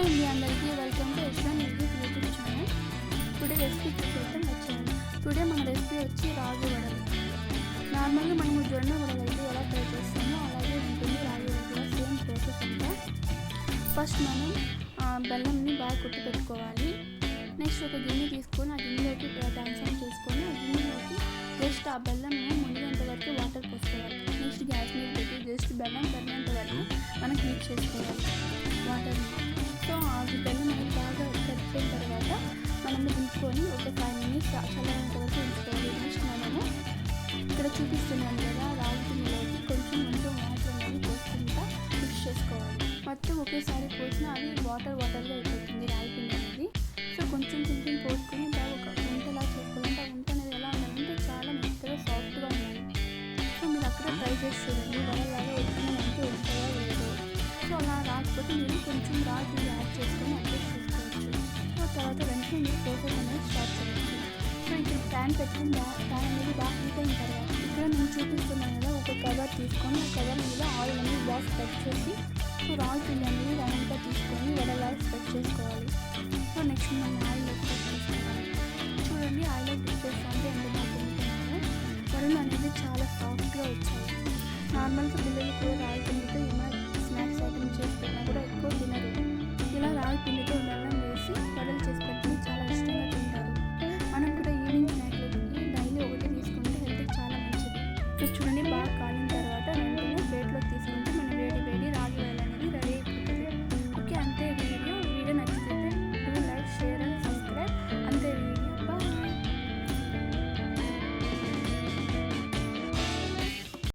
అండి అందరికీ welcome to Yashwan YouTube channel. Today recipe చూసేద్దాం వచ్చాను. టుడే మన రెసిపీ వచ్చి రాగి వడలు. నార్మల్గా మనము జొన్న వడలు అయితే ఎలా ట్రై చేస్తామో అలాగే ఉంటుంది రాగి వడలు కూడా సేమ్ ప్రాసెస్ అంతా. ఫస్ట్ మనం బెల్లంని బాగా కొట్టి పెట్టుకోవాలి. నెక్స్ట్ ఒక గిన్నె తీసుకొని ఆ గిన్నెలోకి ట్రాన్స్ఫర్ చేసుకొని ఆ గిన్నెలోకి జస్ట్ ఆ బెల్లం మునిగేంత వరకు వాటర్ పోసుకోవాలి. నెక్స్ట్ గ్యాస్ మీద పెట్టి జస్ట్ బెల్లం కరిగేంత వరకు మనం హీట్ చేసుకోవాలి వాటర్ని. సో అది బెల్లం అనేది బాగా కరిగిపోయిన తర్వాత మనము దించుకొని ఒక 5 minutes చల్లారేంత వరకు ఉంచుకోవాలి. నెక్స్ట్ మనము ఇక్కడ చూపిస్తున్నాను కదా రాగి పిండిలోకి కొంచెం వాటర్ అనేది పోసుకుంటా మిక్స్ చేసుకోవాలి. మొత్తం ఒకేసారి పోసినా అది వాటర్గా అయిపోతుంది రాగి పిండి అనేది. సో కొంచెం పోసుకొని బాగా ఒక వంటలా చేసుకోవాలంటే ఆ వంట అనేది ఎలా ఉండాలంటే చాలా మెత్తగా సాఫ్ట్గా ఉండాలి. సో మీరు అక్కడ ట్రై చేసి చూడండి వడలాగా వచ్చిందంటే వస్తుందా లేదు. సో అలా రాకపోతే మీరు కొంచెం రాగి యాడ్ చేసుకొని అడ్జస్ట్ చేసుకోవచ్చు. సో తర్వాత వెంటనే మీరు ప్రాసెస్ అనేది స్టార్ట్ చేయవచ్చు. సో ఇక్కడ ప్యాన్ పెట్టుకుని ప్యాన్ అనేది బాగా హీట్ అయిన తర్వాత ఇక్కడ నేను చూపిస్తున్నాను కదా ఒక కవర్ తీసుకొని ఆ కవర్ మీద ఆయిల్ అనేది బాగా స్ప్రెడ్ చేసి సో రాగి పిండి అనేది రౌండ్గా తీసుకొని వడలాగా స్ప్రెడ్ చేసుకోవాలి. సో నెక్స్ట్ మనం ఆయిల్ స్ప్రెడ్ చేసుకోవాలి. చూడండి ఆయిల్ స్ప్రెడ్ చేసుకుంటే ఎంత బాగా తింటున్నాను. వడలు అనేది చాలా సాఫ్ట్గా వచ్చాయి. నార్మల్గా పిల్లలు కూడా రాగి పిండితో